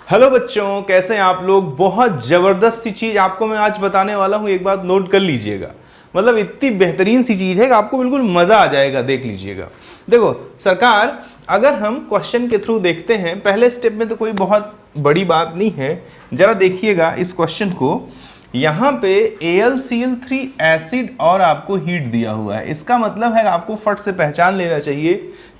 Hello बच्चों, कैसे हैं आप लोग। बहुत जबरदस्त सी चीज आपको मैं आज बताने वाला हूं, एक बात नोट कर लीजिएगा। मतलब इतनी बेहतरीन सी चीज है कि आपको बिल्कुल मजा आ जाएगा, देख लीजिएगा। देखो सरकार, अगर हम क्वेश्चन के थ्रू देखते हैं, पहले स्टेप में तो कोई बहुत बड़ी बात नहीं है। जरा देखिएगा इस क्वेश्चन को। यहाँ पे AlCl3 एसिड और आपको हीट दिया हुआ है। इसका मतलब है आपको फट से पहचान लेना चाहिए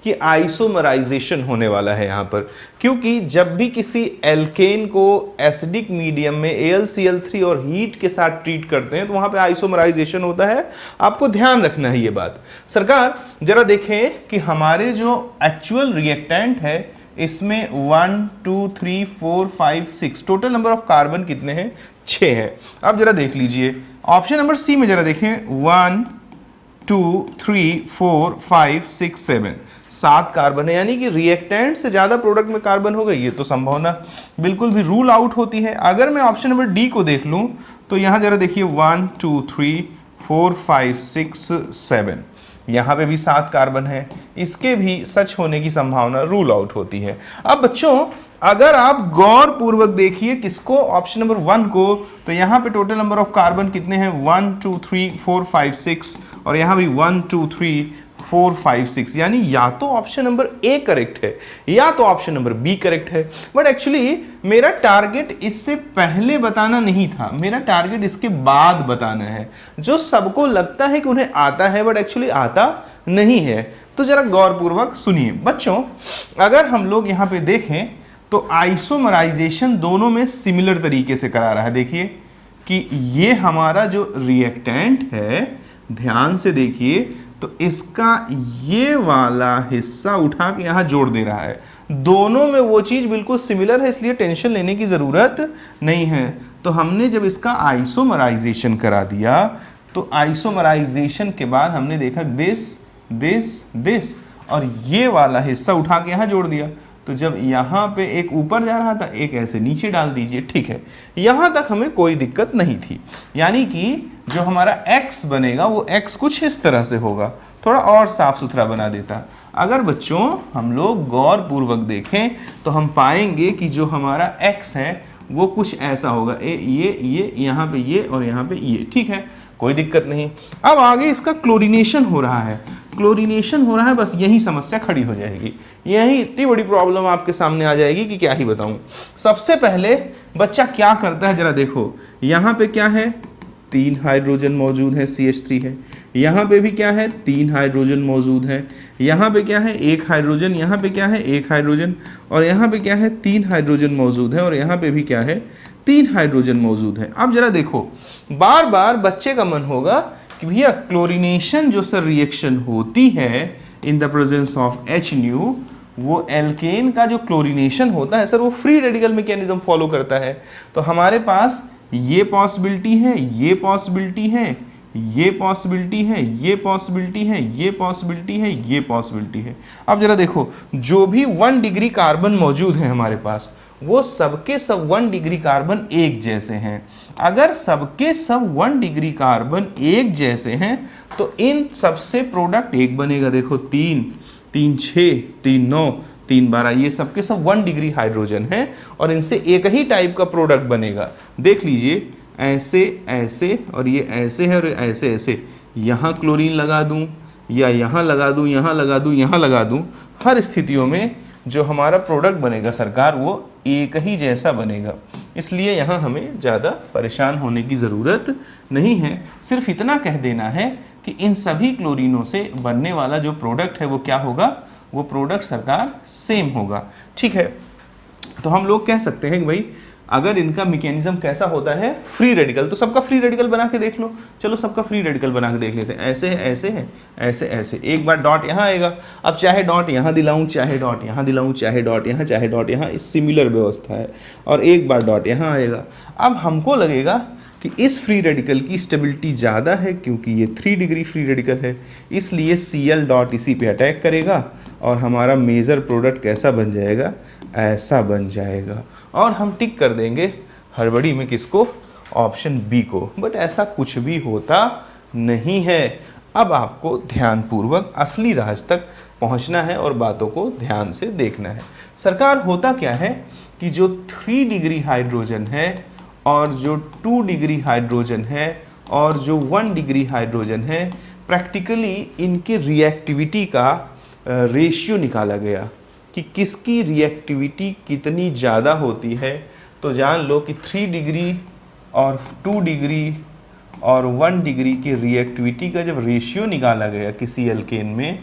कि आइसोमराइजेशन होने वाला है यहाँ पर, क्योंकि जब भी किसी एल्केन को एसिडिक मीडियम में AlCl3 और हीट के साथ ट्रीट करते हैं तो वहां पे आइसोमराइजेशन होता है। आपको ध्यान रखना है ये बात। सरकार जरा देखें कि हमारे जो एक्चुअल रिएक्टेंट है इसमें 1 2 3 4 5 6 टोटल नंबर ऑफ कार्बन कितने हैं? 6 है। अब जरा देख लीजिए ऑप्शन नंबर सी में, जरा देखें 1 2 3 4 5 6 7 7 कार्बन है, यानी कि रिएक्टेंट से ज्यादा प्रोडक्ट में कार्बन हो गई। ये तो संभावना बिल्कुल भी रूल आउट होती है। अगर मैं ऑप्शन नंबर डी को देख लूं तो यहां जरा देखिए 1 2 3 4 5 6 7, यहाँ पे भी 7 कार्बन है। इसके भी सच होने की संभावना रूल आउट होती है। अब बच्चों अगर आप गौर पूर्वक देखिए किसको, ऑप्शन नंबर 1 को, तो यहाँ पे टोटल नंबर ऑफ कार्बन कितने हैं? 1 2 3 4 5 6, और यहाँ भी 1 2 3 4 5 6, यानी या तो ऑप्शन नंबर ए करेक्ट है या तो ऑप्शन नंबर बी करेक्ट है। बट एक्चुअली मेरा टारगेट इससे पहले बताना नहीं था, मेरा टारगेट इसके बाद बताना है। जो सबको लगता है कि उन्हें आता है बट एक्चुअली आता नहीं है। तो जरा गौरपूर्वक सुनिए बच्चों। अगर हम लोग यहाँ पे देखें तो आइसोमराइजेशन दोनों में सिमिलर तरीके से करा रहा है। देखिए कि ये हमारा जो रिएक्टेंट है, ध्यान से देखिए, तो इसका ये वाला हिस्सा उठा के यहां जोड़ दे रहा है। दोनों में वो चीज बिल्कुल सिमिलर है, इसलिए टेंशन लेने की जरूरत नहीं है। तो हमने जब इसका आइसोमराइजेशन करा दिया तो आइसोमराइजेशन के बाद हमने देखा दिस दिस दिस, और ये वाला हिस्सा उठा के यहां जोड़ दिया। तो जब यहाँ पे एक ऊपर जा रहा था, एक ऐसे नीचे डाल दीजिए, ठीक है। यहाँ तक हमें कोई दिक्कत नहीं थी। यानी कि जो हमारा x बनेगा वो x कुछ इस तरह से होगा, थोड़ा और साफ सुथरा बना देता। अगर बच्चों हम लोग गौर पूर्वक देखें तो हम पाएंगे कि जो हमारा x है वो कुछ ऐसा होगा, ये यहाँ पे ये और यहाँ पे ये, ठीक है, कोई दिक्कत नहीं। अब आगे इसका क्लोरीनेशन हो रहा है, क्लोरीनेशन हो रहा है, बस यही समस्या खड़ी हो जाएगी। यही इतनी बड़ी प्रॉब्लम आपके सामने आ जाएगी कि क्या ही बताऊं। सबसे पहले बच्चा क्या करता है, जरा देखो यहाँ पे क्या है, 3 हाइड्रोजन मौजूद है, CH3 है। यहाँ पे भी क्या है, 3 हाइड्रोजन मौजूद है। यहाँ पे क्या है, 1 हाइड्रोजन। यहाँ पे क्या है, 1 हाइड्रोजन। और यहाँ पे क्या है, 3 हाइड्रोजन मौजूद है। और यहाँ पे भी क्या है, 3 हाइड्रोजन मौजूद है। अब जरा देखो, बार बार बच्चे का मन होगा कि भैया क्लोरीनेशन जो सर रिएक्शन होती है in the presence of HNu, वो एल्केन का जो क्लोरीनेशन होता है सर वो फ्री रेडिकल मैकेनिज्म फॉलो करता है। तो हमारे पास ये पॉसिबिलिटी है, ये पॉसिबिलिटी है, ये पॉसिबिलिटी है, ये पॉसिबिलिटी है, ये पॉसिबिलिटी है, ये पॉसिबिलिटी है। अब जरा देखो, जो भी 1 डिग्री कार्बन मौजूद है हमारे पास, वो सबके सब 1 डिग्री कार्बन एक जैसे हैं। अगर सबके सब 1 डिग्री कार्बन एक जैसे हैं तो इन सबसे प्रोडक्ट एक बनेगा। देखो 3 3 6 3 9 3 12, ये सबके सब 1 डिग्री हाइड्रोजन है और इनसे एक ही टाइप का प्रोडक्ट बनेगा। देख लीजिए, ऐसे ऐसे, और ये ऐसे है और ऐसे ऐसे। यहाँ क्लोरीन लगा दूं या यहाँ लगा दूं, यहाँ लगा दूं, यहाँ लगा दूं, हर स्थितियों में जो हमारा प्रोडक्ट बनेगा सरकार वो एक ही जैसा बनेगा। इसलिए यहाँ हमें ज़्यादा परेशान होने की ज़रूरत नहीं है। सिर्फ इतना कह देना है कि इन सभी क्लोरीनों से बनने वाला जो प्रोडक्ट है वो क्या होगा, वो प्रोडक्ट सरकार सेम होगा, ठीक है। तो हम लोग कह सकते हैं कि भाई अगर इनका मैकेनिज्म कैसा होता है, फ्री रेडिकल, तो सबका फ्री रेडिकल बना के देख लो। चलो सबका फ्री रेडिकल बना के देख लेते हैं। ऐसे है, ऐसे है, ऐसे ऐसे, एक बार डॉट यहाँ आएगा। अब चाहे डॉट यहाँ दिलाऊं, चाहे डॉट यहाँ दिलाऊं, चाहे डॉट यहाँ, चाहे डॉट यहाँ, इस सिमिलर व्यवस्था है। और एक बार डॉट यहाँ आएगा। अब हमको लगेगा कि इस फ्री रेडिकल की स्टेबिलिटी ज़्यादा है क्योंकि ये 3 डिग्री फ्री रेडिकल है, इसलिए Cl डॉट इसी पे अटैक करेगा और हमारा मेजर प्रोडक्ट कैसा बन जाएगा, ऐसा बन जाएगा। और हम टिक कर देंगे हड़बड़ी में किसको, ऑप्शन बी को। बट ऐसा कुछ भी होता नहीं है। अब आपको ध्यानपूर्वक असली राज तक पहुंचना है और बातों को ध्यान से देखना है। सरकार होता क्या है कि जो 3 डिग्री हाइड्रोजन है और जो 2 डिग्री हाइड्रोजन है और जो 1 डिग्री हाइड्रोजन है, प्रैक्टिकली इनके रिएक्टिविटी का रेशियो निकाला गया कि किसकी रिएक्टिविटी कितनी ज़्यादा होती है। तो जान लो कि 3 डिग्री और 2 डिग्री और 1 डिग्री की रिएक्टिविटी का जब रेशियो निकाला गया किसी एल्केन में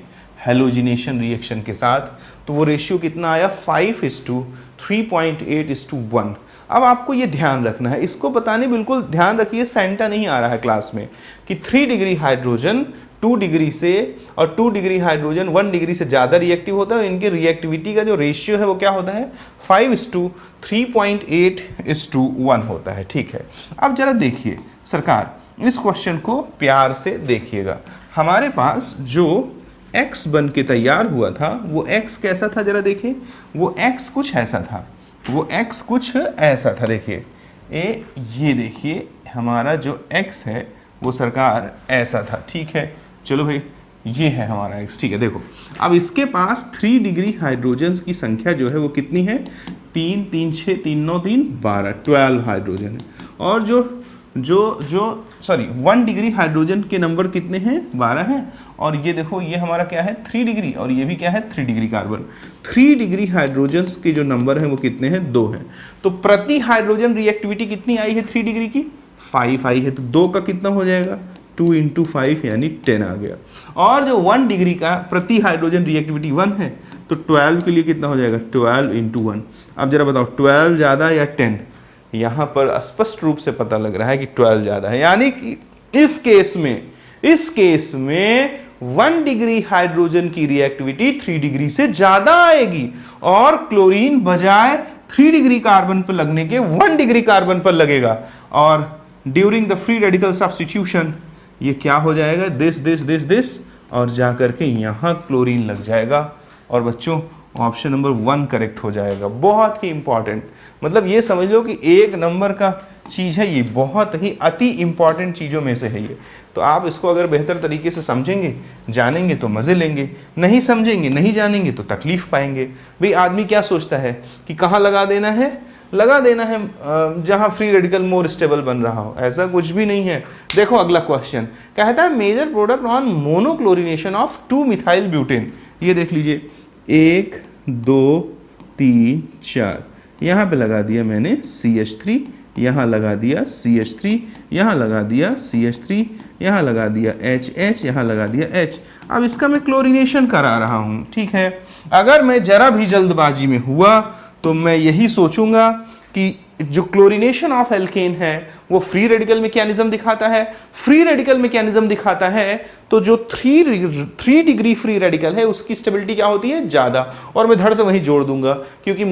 हेलोजिनेशन रिएक्शन के साथ, तो वो रेशियो कितना आया 5:3.8:1। अब आपको ये ध्यान रखना है, इसको बताने बिल्कुल ध्यान रखिए, सेंटा नहीं आ रहा है क्लास में कि 3 डिग्री हाइड्रोजन 2 डिग्री से और 2 डिग्री हाइड्रोजन 1 डिग्री से ज़्यादा रिएक्टिव होता है और इनके रिएक्टिविटी का जो रेशियो है वो क्या होता है 5:3.8:1 होता है। ठीक है, अब जरा देखिए सरकार, इस क्वेश्चन को प्यार से देखिएगा। हमारे पास जो x बन के तैयार हुआ था वो x कैसा था, जरा देखिए, वो x कुछ ऐसा था, वो x कुछ ऐसा था। देखिए ये देखिए हमारा जो x है वो सरकार ऐसा था। ठीक है, चलो भाई ये है हमारा x। ठीक है, देखो अब इसके पास 3 डिग्री हाइड्रोजन की संख्या जो है वो कितनी है 3 3 6 3 9 3 12 12 हाइड्रोजन है। और जो 1 डिग्री हाइड्रोजन के नंबर कितने हैं 12 हैं। और ये देखो ये हमारा क्या है 3 डिग्री और ये भी क्या है 3 डिग्री कार्बन। 3 डिग्री हाइड्रोजन के जो नंबर हैं वो कितने हैं 2 हैं। तो प्रति हाइड्रोजन रिएक्टिविटी कितनी आई है 3 डिग्री की 5 आई है। तो 2 का कितना हो जाएगा 2 × 5 यानी 10 आ गया। और जो 1 डिग्री का प्रति हाइड्रोजन रिएक्टिविटी 1 है तो 12 के लिए कितना हो जाएगा 12 × 1। अब जरा बताओ 12 ज़्यादा या 10? यहाँ पर स्पष्ट रूप से पता लग रहा है कि 12 ज़्यादा है, यानी कि इस केस में 1 डिग्री हाइड्रोजन की रिएक्टिविटी 3 डिग्री से ज़्यादा आएगी और क्लोरीन बजाय 3 डिग्री कार्बन पर लगने के 1 डिग्री कार्बन पर लगेगा। और during the free radical substitution ये क्या हो जाएगा दिस और जा करके यहाँ क्लोरीन लग जाएगा और बच्चों ऑप्शन नंबर 1 करेक्ट हो जाएगा। बहुत ही इंपॉर्टेंट, मतलब ये समझ लो कि 1 नंबर का चीज़ है ये, बहुत ही अति इंपॉर्टेंट चीज़ों में से है ये। तो आप इसको अगर बेहतर तरीके से समझेंगे जानेंगे तो मज़े लेंगे, नहीं समझेंगे नहीं जानेंगे तो तकलीफ पाएंगे। भाई आदमी क्या सोचता है कि कहाँ लगा देना है जहाँ फ्री रेडिकल मोर स्टेबल बन रहा हो, ऐसा कुछ भी नहीं है। देखो अगला क्वेश्चन कहता है major product on monochlorination of 2 methyl butane. ये देख लीजिए 1 2 3 4, यहाँ पे लगा दिया मैंने CH3, यहाँ लगा दिया CH3, यहाँ लगा दिया CH3, यहाँ लगा दिया HH, यहाँ लगा दिया H। अब इसका मैं क्लोरीनेशन करा रहा हूँ। ठीक है, अगर मैं जरा भी जल्दबाजी में हुआ तो मैं यही सोचूंगा कि जो क्लोरीनेशन ऑफ एल्केन है वो फ्री रेडिकल मैकेनिज्म दिखाता है। फ्री रेडिकल मैकेनिज्म दिखाता है तो जो 3 डिग्री फ्री रेडिकल है उसकी स्टेबिलिटी क्या होती है ज़्यादा, और मैं धड़ से वहीं जोड़ दूंगा क्योंकि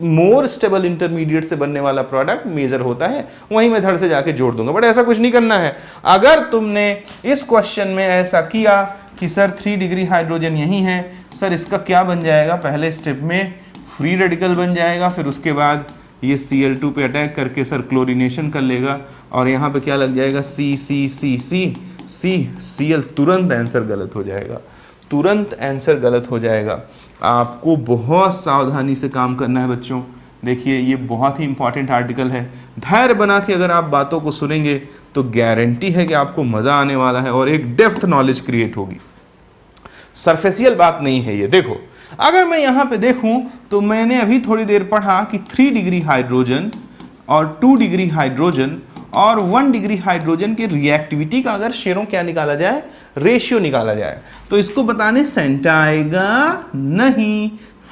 मोर स्टेबल इंटरमीडिएट से बनने वाला प्रोडक्ट मेजर होता है, वहीं मैं धड़ से जाके जोड़ दूंगा। बट ऐसा कुछ नहीं करना है। अगर तुमने इस क्वेश्चन में ऐसा किया कि सर 3 डिग्री हाइड्रोजन यही है, सर इसका क्या बन जाएगा, पहले स्टेप में फ्री रेडिकल बन जाएगा, फिर उसके बाद ये Cl2 पे अटैक करके सर क्लोरीनेशन कर लेगा और यहाँ पे क्या लग जाएगा Cl। तुरंत आंसर गलत हो जाएगा, तुरंत आंसर गलत हो जाएगा। आपको बहुत सावधानी से काम करना है बच्चों। देखिए ये बहुत ही इंपॉर्टेंट आर्टिकल है, धैर्य बना के अगर आप बातों को सुनेंगे तो गारंटी है कि आपको मज़ा आने वाला है और एक डेप्थ नॉलेज क्रिएट होगी। सरफेसियल बात नहीं है ये। देखो अगर मैं यहाँ पे देखूं तो मैंने अभी थोड़ी देर पढ़ा कि 3 डिग्री हाइड्रोजन और 2 डिग्री हाइड्रोजन और 1 डिग्री हाइड्रोजन के रिएक्टिविटी का अगर शेयरों क्या निकाला जाए, रेशियो निकाला जाए, तो इसको बताने सेंटा आएगा नहीं।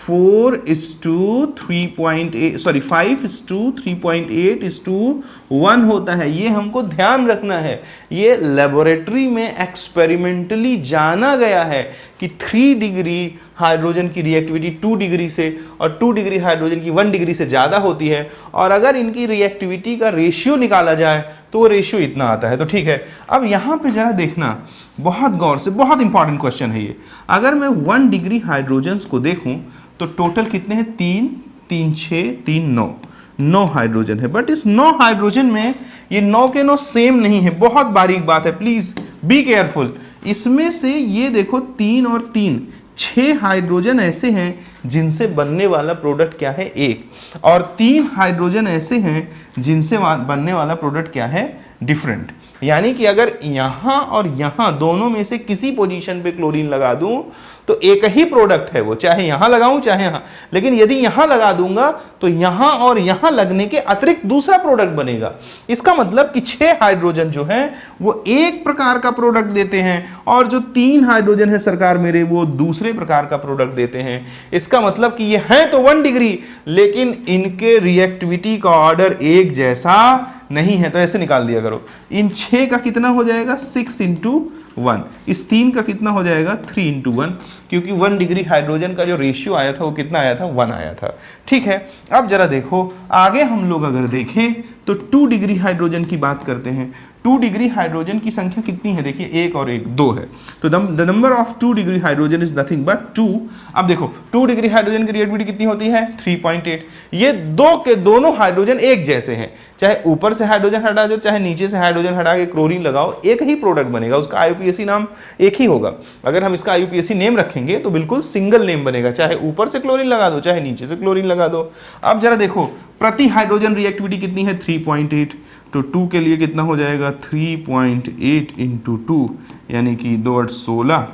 5:3.8:1 होता है। ये हमको ध्यान रखना है। ये लेबोरेटरी में एक्सपेरिमेंटली जाना गया है कि 3 डिग्री हाइड्रोजन की रिएक्टिविटी 2 डिग्री से और 2 डिग्री हाइड्रोजन की 1 डिग्री से ज़्यादा होती है, और अगर इनकी रिएक्टिविटी का रेशियो निकाला जाए तो वो रेशियो इतना आता है। तो ठीक है, अब यहाँ पे ज़रा देखना बहुत गौर से, बहुत इंपॉर्टेंट क्वेश्चन है ये। अगर मैं 1 डिग्री हाइड्रोजन्स को देखूँ तो टोटल कितने हैं 3 3 6 3 9 हाइड्रोजन है। बट इस 9 हाइड्रोजन में ये 9 के 9 सेम नहीं है, बहुत बारीक बात है, प्लीज बी केयरफुल। इसमें से ये देखो 3 और 3 6 हाइड्रोजन ऐसे हैं जिनसे बनने वाला प्रोडक्ट क्या है, एक, और 3 हाइड्रोजन ऐसे हैं जिनसे बनने वाला प्रोडक्ट क्या है, डिफरेंट। यानी कि अगर यहां और यहां दोनों में से किसी पोजीशन पे क्लोरीन लगा दूं तो एक ही प्रोडक्ट है वो, चाहे यहां लगाऊं चाहे यहां, लेकिन यदि यहां लगा दूंगा तो यहां और यहां लगने के अतिरिक्त दूसरा प्रोडक्ट बनेगा। इसका मतलब कि 6 हाइड्रोजन जो है वो एक प्रकार का प्रोडक्ट देते हैं और जो 3 हाइड्रोजन है सरकार मेरे वो दूसरे प्रकार का प्रोडक्ट देते हैं। इसका मतलब कि ये है तो 1 डिग्री, लेकिन इनके रिएक्टिविटी का ऑर्डर एक जैसा नहीं है। तो ऐसे निकाल दिया करो, इन 6 का कितना हो जाएगा, 6 × 1, इस 3 का कितना हो जाएगा, 3 × 1, क्योंकि 1 डिग्री हाइड्रोजन का जो रेशियो आया था वो कितना आया था, 1 आया था। ठीक है, अब जरा देखो आगे हम लोग अगर देखें तो 2 डिग्री हाइड्रोजन की बात करते हैं। 2 डिग्री हाइड्रोजन की संख्या कितनी है, देखिए 1 और 1 2 है, तो the number of 2 degree hydrogen is nothing but 2। अब देखो 2 डिग्री हाइड्रोजन की रिएक्टिविटी कितनी होती है, 3.8। ये दो के दोनों हाइड्रोजन एक जैसे हैं, चाहे ऊपर से हाइड्रोजन हटा दो चाहे नीचे से हाइड्रोजन हटा के क्लोरीन लगाओ, एक ही प्रोडक्ट बनेगा, उसका IUPAC नाम एक ही होगा। अगर हम इसका IUPAC नेम रखेंगे तो बिल्कुल सिंगल नेम बनेगा, चाहे ऊपर से क्लोरीन लगा दो चाहे नीचे से क्लोरीन लगा दो। अब जरा देखो प्रति हाइड्रोजन रिएक्टिविटी कितनी है, 3.8, तो 2 के लिए कितना हो जाएगा, 3.8 × 2, यानी कि 2 8 16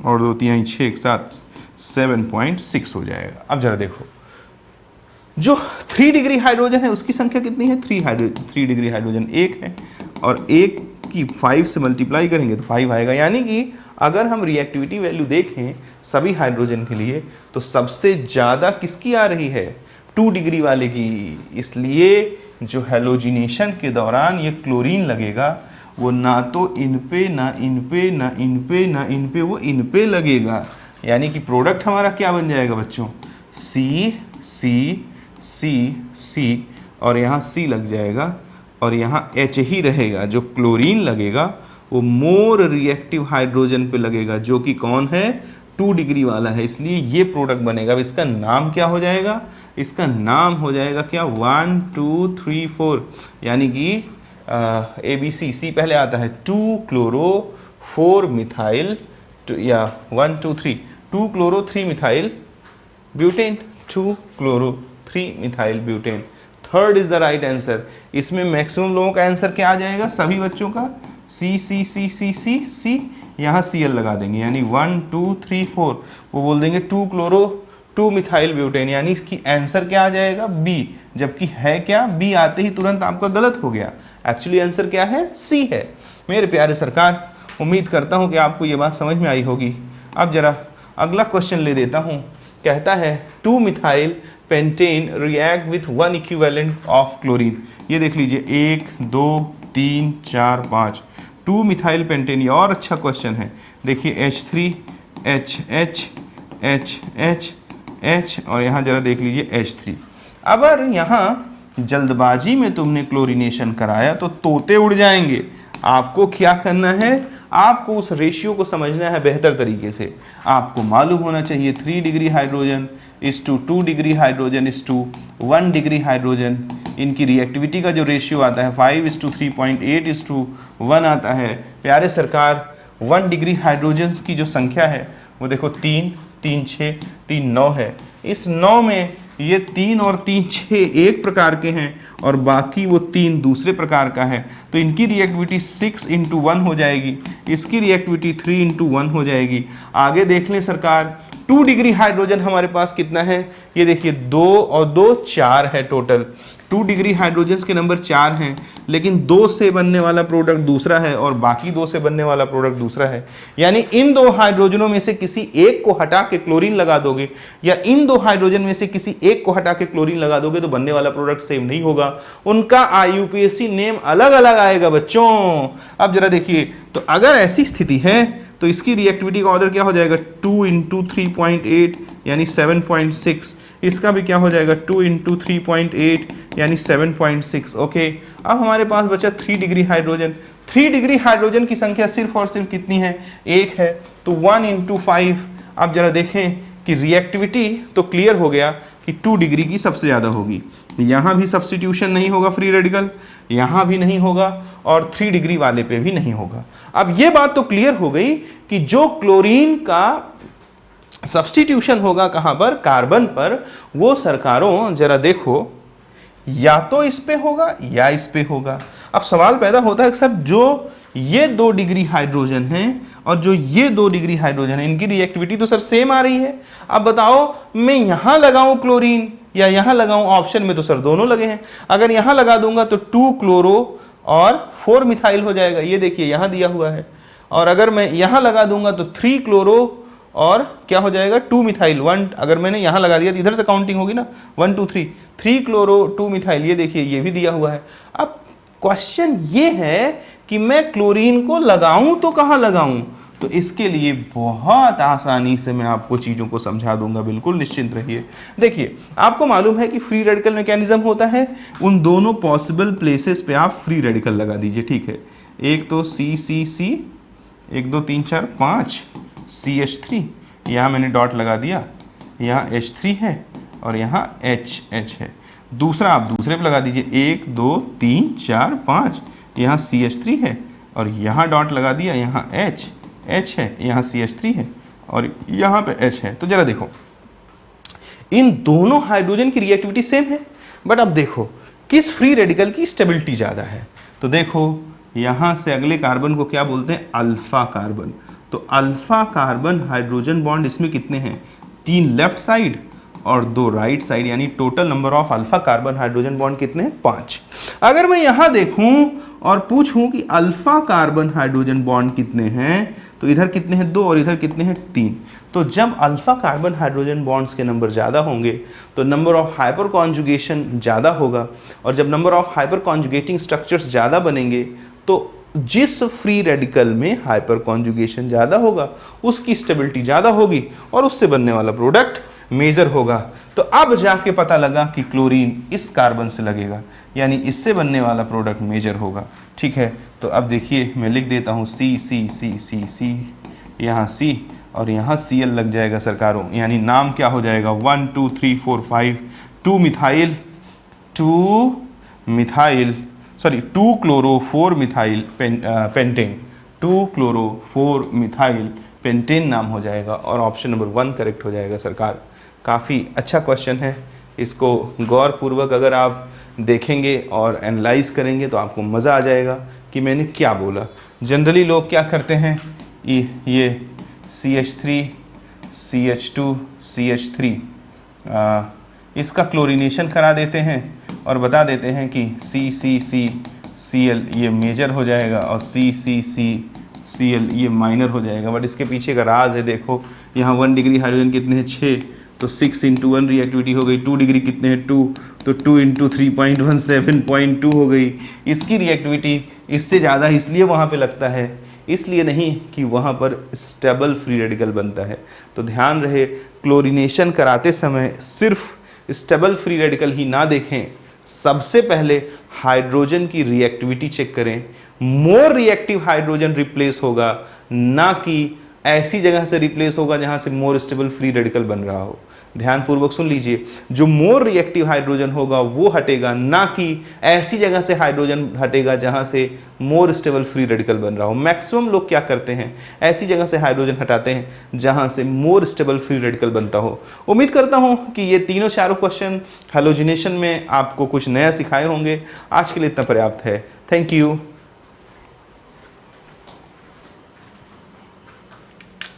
और 2 3 6 एक साथ 7.6 हो जाएगा। अब जरा देखो जो 3 डिग्री हाइड्रोजन है उसकी संख्या कितनी है, 3 डिग्री हाइड्रोजन 1 है, और 1 की 5 से मल्टीप्लाई करेंगे तो 5 आएगा। यानी कि अगर हम रिएक्टिविटी वैल्यू देखें सभी हाइड्रोजन के लिए तो सबसे ज़्यादा किसकी आ रही है, 2 डिग्री वाले की। इसलिए जो हैलोजिनेशन के दौरान ये क्लोरीन लगेगा वो ना तो इन पे ना इन पे ना इन पे ना इन पे, वो इन पे लगेगा। यानी कि प्रोडक्ट हमारा क्या बन जाएगा बच्चों, C C C C, और यहाँ C लग जाएगा और यहाँ H ही रहेगा। जो क्लोरीन लगेगा वो मोर रिएक्टिव हाइड्रोजन पे लगेगा जो कि कौन है, 2 डिग्री वाला है, इसलिए ये प्रोडक्ट बनेगा। इसका नाम क्या हो जाएगा, इसका नाम हो जाएगा क्या, 1 2 3 4, यानी कि ABC, C पहले आता है, 2 क्लोरो 4 मिथाइल, या 1 2 3, 2 chloro 3 methyl butane, 2 chloro 3 methyl butane. Third is the right answer. इसमें मैक्सिमम लोगों का आंसर क्या आ जाएगा, सभी बच्चों का C C C C C C, यहाँ Cl लगा देंगे, यानी 1 2 3 4, वो बोल देंगे 2 क्लोरो 2 मिथाइल ब्यूटेन, यानी इसकी आंसर क्या आ जाएगा, B, जबकि है क्या, B आते ही तुरंत आपका गलत हो गया। एक्चुअली आंसर क्या है, C है। मेरे प्यारे सरकार, उम्मीद करता हूँ कि आपको ये बात समझ में आई होगी। अब जरा अगला क्वेश्चन ले देता हूँ। कहता है 2 methyl pentane react with 1 equivalent of chlorine. ये देख लीजिए 1 2 3 4 5, 2 मिथाइल पेंटेन। ये और अच्छा क्वेश्चन है, देखिए H3 H H H H H, और यहाँ जरा देख लीजिए H3। अगर यहाँ जल्दबाजी में तुमने क्लोरीनेशन कराया तो तोते उड़ जाएंगे। आपको क्या करना है, आपको उस रेशियो को समझना है बेहतर तरीके से। आपको मालूम होना चाहिए 3 डिग्री हाइड्रोजन इस टू 2 डिग्री हाइड्रोजन इस टू 1 डिग्री हाइड्रोजन, इनकी रिएक्टिविटी का जो रेशियो आता है 5:3.8:1 आता है। प्यारे सरकार, 1 डिग्री हाइड्रोजन की जो संख्या है वो देखो 3 3 6 3 9 है। इस 9 में ये 3 और 3 6 एक प्रकार के हैं और बाकी वो 3 दूसरे प्रकार का है, तो इनकी रिएक्टिविटी 6 × 1 हो जाएगी, इसकी रिएक्टिविटी 3 × 1 हो जाएगी। आगे देख लें सरकार, 2 डिग्री हाइड्रोजन हमारे पास कितना है, ये देखिए 2 और 2 4 है टोटल। 2 डिग्री हाइड्रोजन के नंबर 4 हैं, लेकिन 2 से बनने वाला प्रोडक्ट दूसरा है और बाकी 2 से बनने वाला प्रोडक्ट दूसरा है। यानी इन 2 हाइड्रोजनों में से किसी एक को हटा के क्लोरीन लगा दोगे या इन 2 हाइड्रोजन में से किसी एक को हटा के क्लोरीन लगा दोगे तो बनने वाला प्रोडक्ट सेम नहीं होगा, उनका IUPAC नेम अलग अलग आएगा बच्चों। अब जरा देखिए, तो अगर ऐसी स्थिति है तो इसकी रिएक्टिविटी का ऑर्डर क्या हो जाएगा, 2 × 3.8 यानी 7.6। इसका भी क्या हो जाएगा, 2 × 3.8 यानी 7.6। ओके, अब हमारे पास बचा 3 डिग्री हाइड्रोजन। 3 डिग्री हाइड्रोजन की संख्या सिर्फ और सिर्फ कितनी है, 1 है, तो 1 × 5। अब जरा देखें कि रिएक्टिविटी तो क्लियर हो गया कि 2 डिग्री की सबसे ज़्यादा होगी। यहाँ भी सब्स्टिट्यूशन नहीं होगा फ्री रेडिकल, यहाँ भी नहीं होगा और 3 डिग्री वाले पे भी नहीं होगा। अब ये बात तो क्लियर हो गई कि जो क्लोरीन का सब्स्टिट्यूशन होगा कहां पर, कार्बन पर। वो सरकारों जरा देखो, या तो इस पे होगा या इस पे होगा। अब सवाल पैदा होता है कि सर जो ये 2 डिग्री हाइड्रोजन है और जो ये 2 डिग्री हाइड्रोजन है, इनकी रिएक्टिविटी तो सर सेम आ रही है। अब बताओ मैं यहां लगाऊं क्लोरीन या यहां लगाऊं, ऑप्शन में तो सर दोनों लगे हैं। अगर यहां लगा दूंगा तो 2 क्लोरो और 4 मिथाइल हो जाएगा, ये देखिए यहां दिया हुआ है। और अगर मैं यहां लगा दूंगा तो 3 क्लोरो और क्या हो जाएगा 2 मिथाइल। 1 अगर मैंने यहां लगा दिया तो इधर से काउंटिंग होगी ना, 1 2 3 क्लोरो 2 मिथाइल, ये देखिए ये भी दिया हुआ है। अब क्वेश्चन ये है कि मैं क्लोरीन को लगाऊं तो कहां लगाऊं, तो इसके लिए बहुत आसानी से मैं आपको चीजों को समझा दूंगा, बिल्कुल निश्चिंत रहिए। देखिए आपको मालूम है कि फ्री रेडिकल मैकेनिज्म होता है, उन दोनों पॉसिबल प्लेसेस पे आप फ्री रेडिकल लगा दीजिए, ठीक है। एक तो CCC, 1 2 3 4 5 CH3, यहाँ मैंने डॉट लगा दिया, यहाँ H3 है और यहाँ HH है। दूसरा आप दूसरे पे लगा दीजिए, 1 2 3 4 5, यहाँ CH3 है और यहाँ डॉट लगा दिया, यहाँ H है, यहाँ CH3 है और यहाँ पे H है। तो जरा देखो इन दोनों हाइड्रोजन की रिएक्टिविटी सेम है, बट अब देखो किस फ्री रेडिकल की स्टेबिलिटी ज़्यादा है। तो देखो यहाँ से अगले कार्बन को क्या बोलते हैं, अल्फा कार्बन। तो अल्फा कार्बन हाइड्रोजन बॉन्ड इसमें कितने हैं, 3 लेफ्ट साइड और 2 राइट साइड, यानी total number of alpha carbon hydrogen bond कितने हैं, 5। अगर मैं यहां देखूं और पूछूं कि अल्फा कार्बन हाइड्रोजन बॉन्ड कितने हैं, तो इधर कितने हैं 2 और इधर कितने हैं 3। तो जब अल्फा कार्बन हाइड्रोजन बॉन्ड्स के नंबर ज़्यादा होंगे तो नंबर ऑफ हाइपर कॉन्जुगेशन ज़्यादा होगा, और जब number of hyper conjugating structures ज़्यादा बनेंगे तो जिस फ्री रेडिकल में हाइपर कॉन्जुगेशन ज़्यादा होगा उसकी स्टेबिलिटी ज़्यादा होगी और उससे बनने वाला प्रोडक्ट मेजर होगा। तो अब जाके पता लगा कि क्लोरीन इस कार्बन से लगेगा, यानी इससे बनने वाला प्रोडक्ट मेजर होगा, ठीक है। तो अब देखिए मैं लिख देता हूँ C, यहाँ C और यहाँ Cl लग जाएगा सरकारों, यानी नाम क्या हो जाएगा 1 2 3 4 5 2 chloro 4 methyl pentane, 2 chloro 4 methyl pentane नाम हो जाएगा और ऑप्शन नंबर 1 करेक्ट हो जाएगा सरकार। काफ़ी अच्छा क्वेश्चन है, इसको गौर पूर्वक अगर आप देखेंगे और एनालाइज करेंगे तो आपको मज़ा आ जाएगा कि मैंने क्या बोला। जनरली लोग क्या करते हैं, ये CH3 CH2 CH3 इसका क्लोरीनेशन करा देते हैं और बता देते हैं कि CCCCl ये मेजर हो जाएगा और CCCCl ये माइनर हो जाएगा। बट इसके पीछे का राज है, देखो यहाँ 1 डिग्री हाइड्रोजन कितने हैं 6, तो 6 × 1 रिएक्टिविटी हो गई। 2 डिग्री कितने हैं 2, तो 2 × 3.1 7.2 हो गई। इसकी रिएक्टिविटी इससे ज़्यादा इसलिए वहाँ पे लगता है, इसलिए नहीं कि वहाँ पर स्टेबल फ्री रेडिकल बनता है। तो ध्यान रहे क्लोरीनेशन कराते समय सिर्फ स्टेबल फ्री रेडिकल ही ना देखें, सबसे पहले हाइड्रोजन की रिएक्टिविटी चेक करें। मोर रिएक्टिव हाइड्रोजन रिप्लेस होगा, ना कि ऐसी जगह से रिप्लेस होगा जहां से मोर स्टेबल फ्री रेडिकल बन रहा हो। ध्यान पूर्वक सुन लीजिए, जो मोर रिएक्टिव हाइड्रोजन होगा वो हटेगा, ना कि ऐसी जगह से हाइड्रोजन हटेगा जहां से मोर स्टेबल फ्री रेडिकल बन रहा हो। मैक्सिमम लोग क्या करते हैं, ऐसी जगह से हाइड्रोजन हटाते हैं जहां से मोर स्टेबल फ्री रेडिकल बनता हो। उम्मीद करता हूं कि ये तीनों चारों क्वेश्चन हैलोजिनेशन में आपको कुछ नया सिखाए होंगे। आज के लिए इतना पर्याप्त है। Thank you.